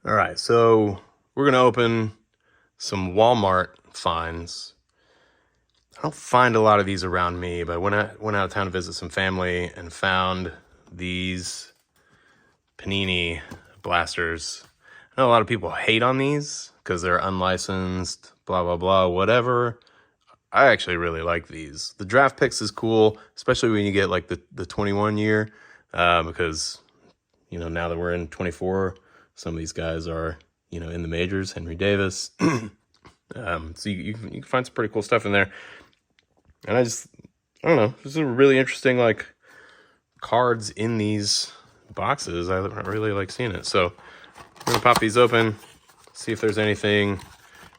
All right, so we're gonna open some Walmart finds. I don't find a lot of these around me, but when I went out of town to visit some family and found these Panini blasters. I know a lot of people hate on these because they're unlicensed, blah, blah, blah, whatever. I actually really like these. The draft picks is cool, especially when you get like the 21 year, because, now that we're in 24, some of these guys are, in the majors, Henry Davis. So you can find some pretty cool stuff in there. And I don't know, this is a really interesting, like, cards in these boxes. I really like seeing it. So I'm going to pop these open, see if there's anything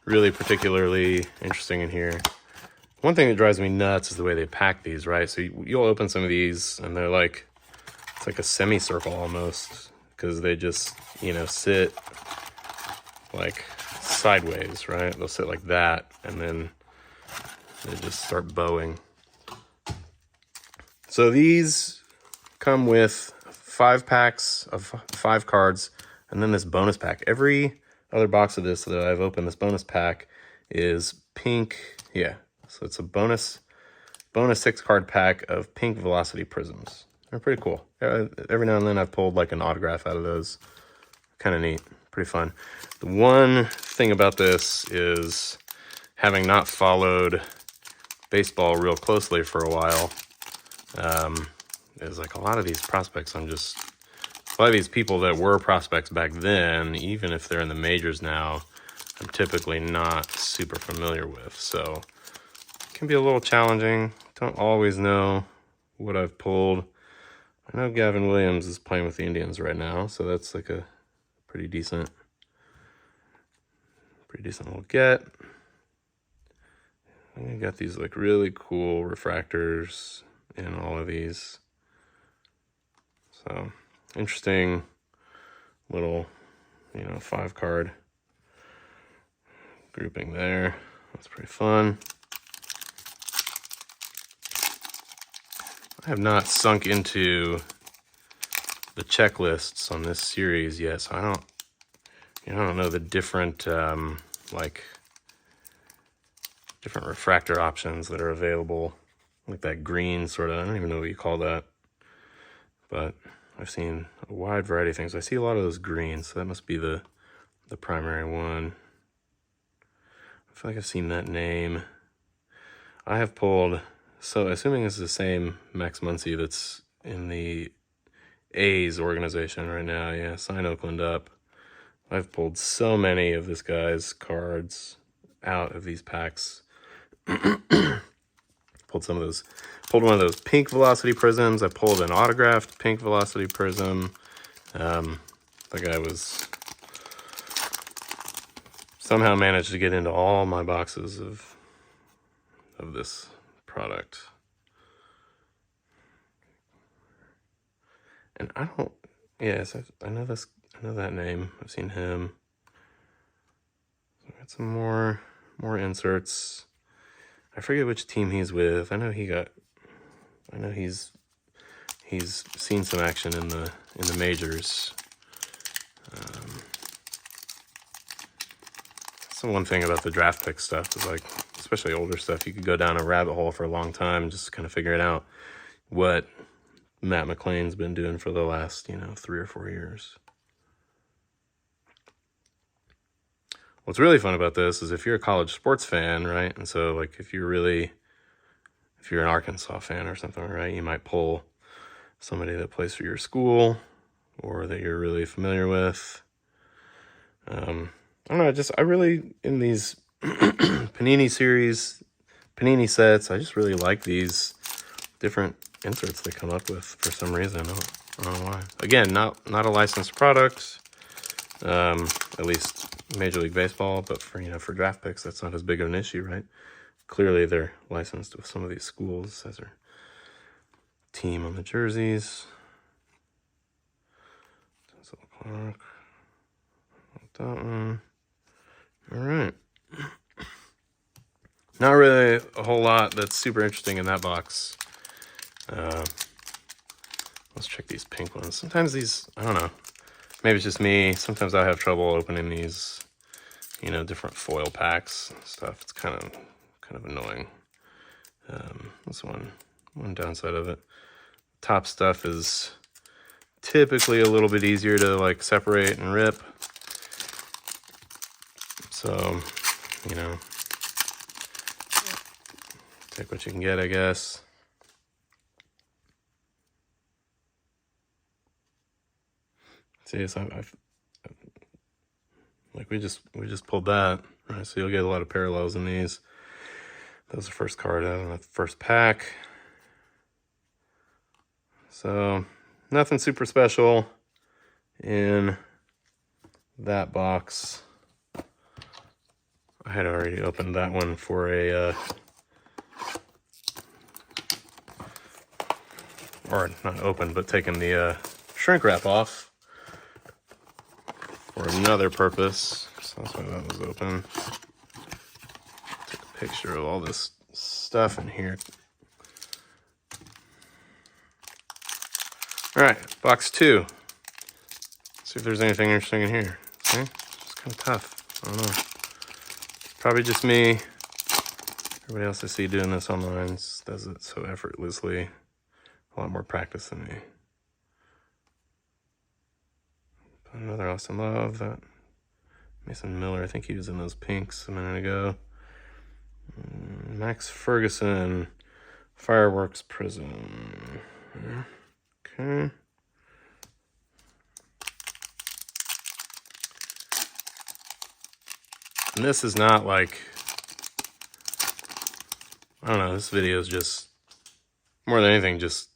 really particularly interesting in here. One thing that drives me nuts is the way they pack these, right? So you'll open some of these and they're like, it's like a semicircle almost, because they just, sit like sideways, right? They'll sit like that and then they just start bowing. So these come with 5 packs of 5 cards and then this bonus pack. Every other box of this that I've opened, this bonus pack is pink. Yeah, so it's a bonus 6 card pack of pink Velocity Prisms. They're pretty cool. Every now and then I've pulled like an autograph out of those. Kind of neat, pretty fun. The one thing about this is, having not followed baseball real closely for a while, is like a lot of these prospects, a lot of these people that were prospects back then, even if they're in the majors now, I'm typically not super familiar with. So it can be a little challenging. Don't always know what I've pulled. I know Gavin Williams is playing with the Indians right now, so that's like a pretty decent little get. And you got these like really cool refractors in all of these. So interesting little, 5 card grouping there. That's pretty fun. I have not sunk into the checklists on this series yet, so I don't know the different different refractor options that are available, like that green sort of. I don't even know what you call that, but I've seen a wide variety of things. I see a lot of those greens, so that must be the primary one. I feel like I've seen that name. I have pulled, so assuming this is the same Max Muncy that's in the A's organization right now. Yeah, sign Oakland up. I've pulled so many of this guy's cards out of these packs. Pulled one of those pink Velocity Prisms. I pulled an autographed pink Velocity Prism. The guy was somehow managed to get into all my boxes of this product. And I know that name. I've seen him. So I got some more inserts. I forget which team he's with. I know he's seen some action in the majors. That's the one thing about the draft pick stuff is, like, especially older stuff, you could go down a rabbit hole for a long time and just kind of figuring out what Matt McLain's been doing for the last, 3 or 4 years. What's really fun about this is if you're a college sports fan, right? And so, like, if you're an Arkansas fan or something, right, you might pull somebody that plays for your school or that you're really familiar with. I don't know, I really, in these Panini series, Panini sets, I just really like these different inserts they come up with for some reason. I don't know why. Again, not a licensed product, at least Major League Baseball, but for draft picks, that's not as big of an issue, right? Clearly they're licensed with some of these schools as their team on the jerseys. That one. All right. Not really a whole lot that's super interesting in that box. Let's check these pink ones. Sometimes these, I don't know. maybe it's just me. Sometimes I have trouble opening these, you know, different foil packs and stuff. It's kind of annoying. That's one downside of it. Top stuff is typically a little bit easier to like separate and rip. So, you know, take what you can get, I guess. See, so I've like we just pulled that, right? So you'll get a lot of parallels in these. That was the first card out of the first pack. So nothing super special in that box. I had already opened that one for a, or not opened, but taken the shrink wrap off for another purpose. So that's why that was open. Took a picture of all this stuff in here. All right, box 2. See if there's anything interesting in here. See, it's kind of tough. I don't know. Probably just me. Everybody else I see doing this online does it so effortlessly. A lot more practice than me. Another Austin Love, that Mason Miller. I think he was in those pinks a minute ago. Max Ferguson, Fireworks Prism. Okay. And this is not like, I don't know, this video is just, more than anything, just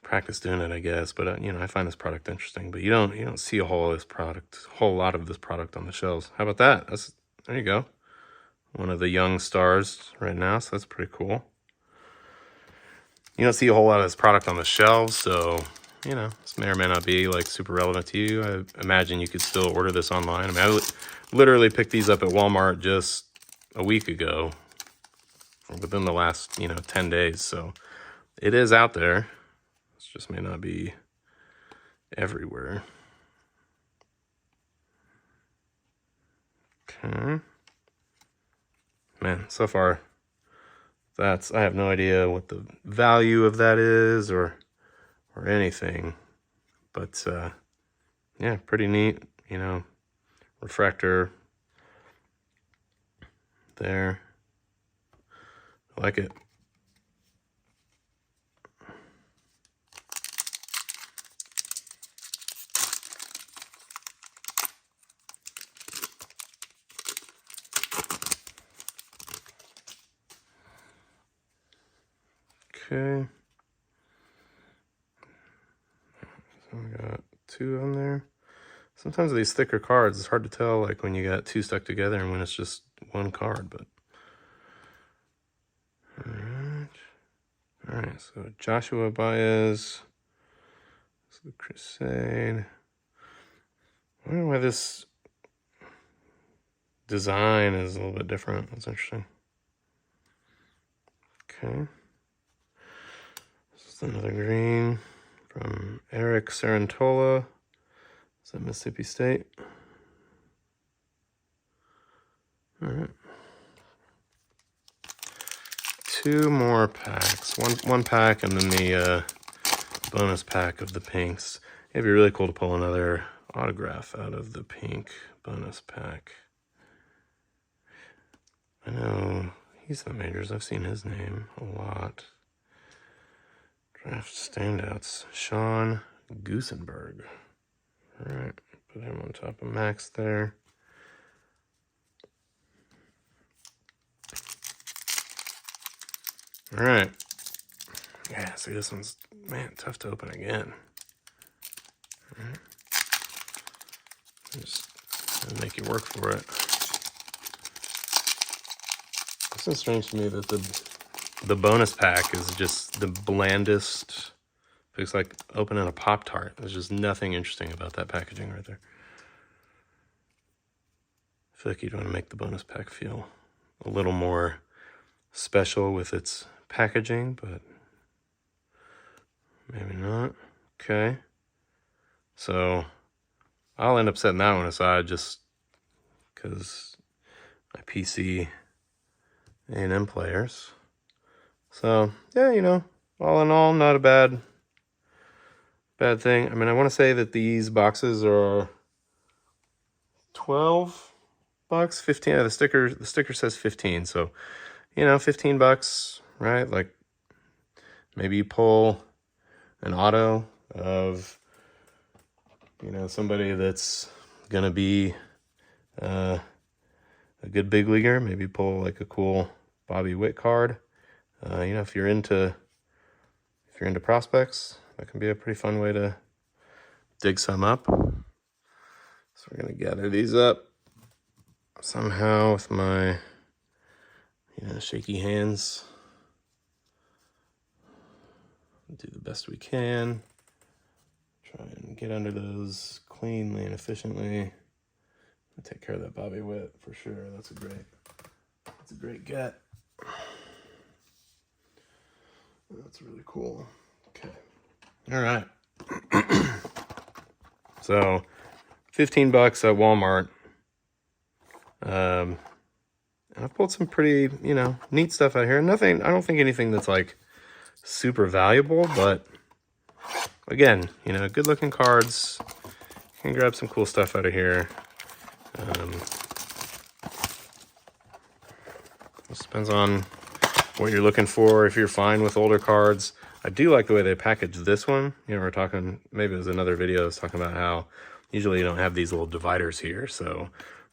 practice doing it, I guess. But, you know, I find this product interesting. But you don't see a whole lot of this product on the shelves. How about that? There you go. One of the young stars right now, so that's pretty cool. You don't see a whole lot of this product on the shelves, so, you know, this may or may not be, like, super relevant to you. I imagine you could still order this online. I mean, I literally picked these up at Walmart just a week ago, within the last, 10 days. So it is out there. It just may not be everywhere. Okay. Man, so far, I have no idea what the value of that is or anything. But, yeah, pretty neat, refractor there. I like it. Okay. So we got 2 on there. Sometimes these thicker cards, it's hard to tell, like when you got 2 stuck together and when it's just one card, but. All right, so Joshua Baez, so the Crusade. I don't know why this design is a little bit different. That's interesting. Okay. This is another green from Eric Sarantola. Is that Mississippi State? All right. 2 more packs. One pack and then the bonus pack of the pinks. It'd be really cool to pull another autograph out of the pink bonus pack. I know he's in the majors. I've seen his name a lot. Draft standouts. Sean Goosenberg. All right, put him on top of Max there. All right. Yeah, see, this one's, man, tough to open again. All right. Just make you work for it. It's so strange to me that the bonus pack is just the blandest. It's like opening a Pop-Tart. There's just nothing interesting about that packaging right there. I feel like you'd want to make the bonus pack feel a little more special with its packaging, but maybe not. Okay. So I'll end up setting that one aside just because my PC A&M players. So yeah, you know, all in all, not a bad thing. I mean, I want to say that these boxes are $12, 15. The sticker says 15. So, you know, $15, right? Like maybe you pull an auto of, you know, somebody that's gonna be a good big leaguer. Maybe pull like a cool Bobby Witt card. You know, if you're into prospects, that can be a pretty fun way to dig some up. So we're gonna gather these up somehow with my, you know, shaky hands. Do the best we can. Try and get under those cleanly and efficiently. I'll take care of that Bobby Witt for sure. That's a great get. That's really cool. Okay. All right. So, $15 at Walmart. And I've pulled some pretty, you know, neat stuff out here. Nothing, I don't think anything that's like super valuable, but again, you know, good looking cards. You can grab some cool stuff out of here. It depends on what you're looking for. If you're fine with older cards, I do like the way they package this one. You know, we're talking, maybe it was another video I was talking about how usually you don't have these little dividers here. So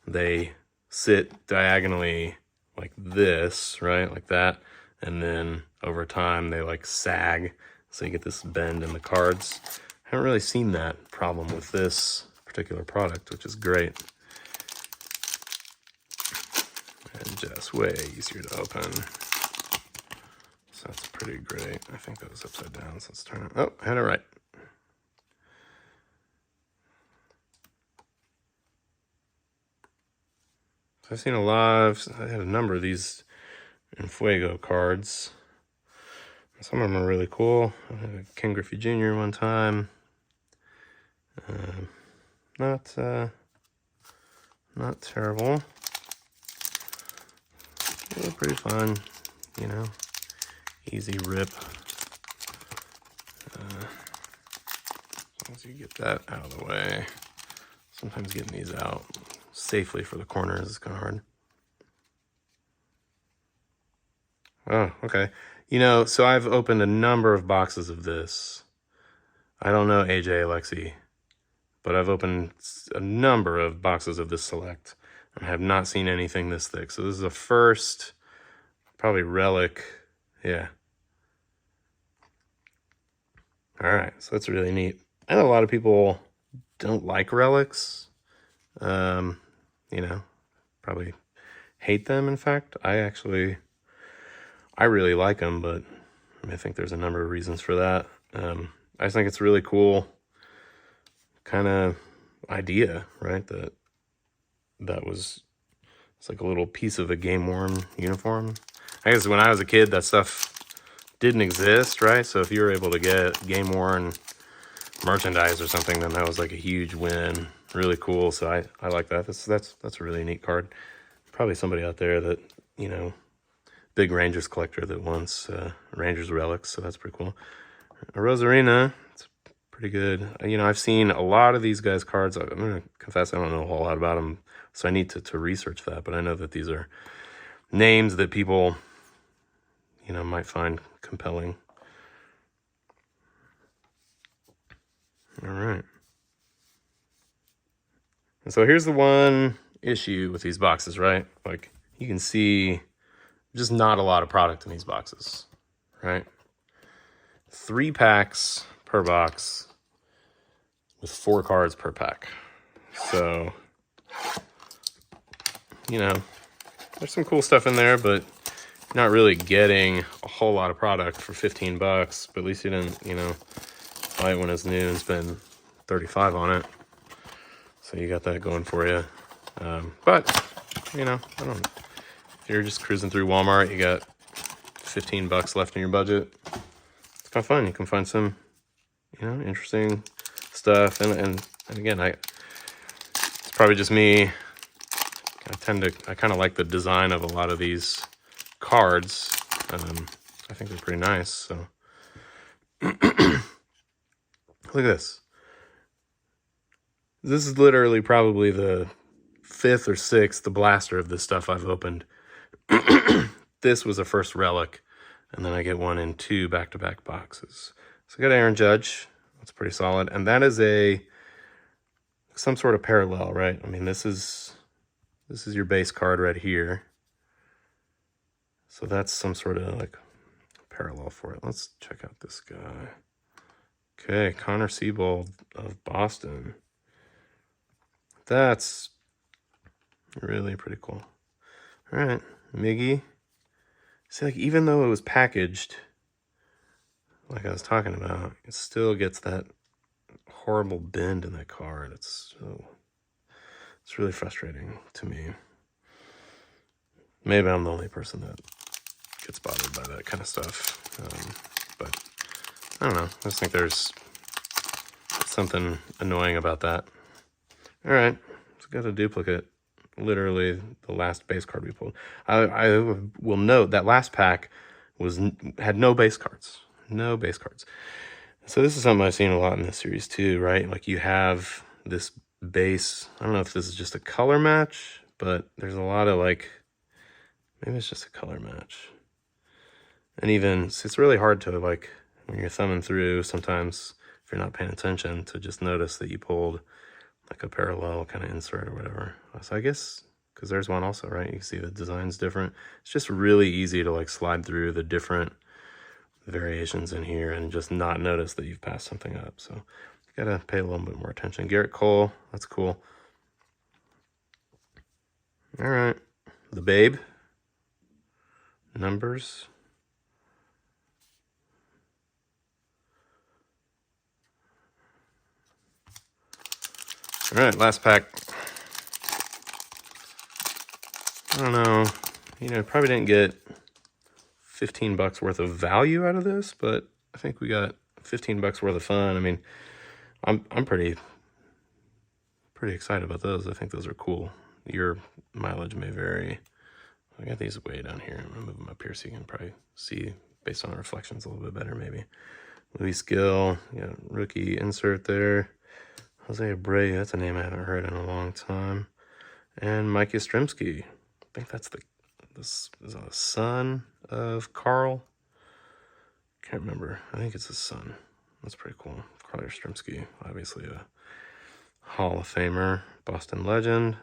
they sit diagonally like this, right? Like that. And then over time they like sag. So you get this bend in the cards. I haven't really seen that problem with this particular product, which is great. And just way easier to open. So that's pretty great. I think that was upside down, so let's turn it. Oh, I had it right. So I've seen I had a number of these in Fuego cards. Some of them are really cool. I had a Ken Griffey Jr. one time. Not terrible. Yeah, pretty fun, you know. Easy rip. As long as you get that out of the way. Sometimes getting these out safely for the corners is kind of hard. Oh, okay. You know, so I've opened a number of boxes of this. I don't know AJ Alexi, but I've opened a number of boxes of this select and have not seen anything this thick. So this is the first, probably relic. Yeah. All right, so that's really neat. I know a lot of people don't like relics. You know, probably hate them, in fact. I really like them, but I think there's a number of reasons for that. I just think it's really cool kind of idea, right? It's like a little piece of a game-worn uniform. I guess when I was a kid, that stuff didn't exist, right? So if you were able to get game-worn merchandise or something, then that was like a huge win. Really cool. So I like that. That's a really neat card. Probably somebody out there that, you know, big Rangers collector that wants Rangers relics, so that's pretty cool. A Rosarina, it's pretty good. You know, I've seen a lot of these guys' cards. I'm going to confess I don't know a whole lot about them, so I need to research that, but I know that these are names that people, you know, might find compelling. All right. And so here's the one issue with these boxes, right? Like, you can see just not a lot of product in these boxes, right? 3 packs per box with 4 cards per pack. So, you know, there's some cool stuff in there, but you're not really getting a whole lot of product for $15. But at least you didn't, you know, buy it when it's new and spend $35 on it. So you got that going for you. But, you know, if you're just cruising through Walmart, you got $15 left in your budget. It's kind of fun. You can find some, you know, interesting stuff. And again, it's probably just me. I kind of like the design of a lot of these cards. I think they're pretty nice. So look at this. This is literally probably the 5th or 6th, the blaster of this stuff I've opened. This was a first relic, and then I get 1 and 2 back-to-back boxes. So I got Aaron Judge. That's pretty solid. And that is some sort of parallel, right? I mean, this is your base card right here. So that's some sort of like parallel for it. Let's check out this guy. Okay, Connor Siebold of Boston. That's really pretty cool. All right, Miggy. See, like, even though it was packaged, like I was talking about, it still gets that horrible bend in that card. It's really frustrating to me. Maybe I'm the only person that gets bothered by that kind of stuff. But I don't know. I just think there's something annoying about that. All right, let's get a duplicate. Literally the last base card we pulled. I will note that last pack had no base cards. No base cards. So this is something I've seen a lot in this series too, right? Like, you have this base. I don't know if this is just a color match, but there's a lot of, like, maybe it's just a color match. And even, it's really hard to, like, when you're thumbing through, sometimes if you're not paying attention, to just notice that you pulled like a parallel kind of insert or whatever. So I guess, because there's one also, right? You can see the design's different. It's just really easy to like slide through the different variations in here and just not notice that you've passed something up. So you gotta pay a little bit more attention. Garrett Cole, that's cool. All right, the Babe. Numbers. All right, last pack. I don't know, probably didn't get $15 worth of value out of this, but I think we got $15 worth of fun. I mean, I'm pretty excited about those. I think those are cool. Your mileage may vary. I got these way down here. I'm gonna move them up here so you can probably see based on the reflections a little bit better, maybe. Luis Gill, rookie insert there. Jose Abreu, that's a name I haven't heard in a long time. And Mike Yastrzemski. I think that's this is a son of Carl. Can't remember. I think it's his son. That's pretty cool. Carl Yastrzemski, obviously a Hall of Famer, Boston legend.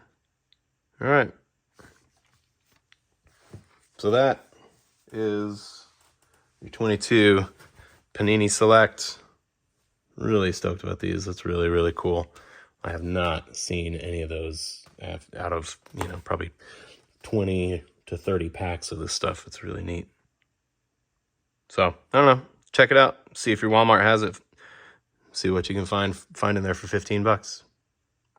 All right. So that is your 22 Panini Select. Really stoked about these. That's really, really cool. I have not seen any of those out of, probably 20 to 30 packs of this stuff. It's really neat. So, I don't know. Check it out. See if your Walmart has it. See what you can find in there for $15.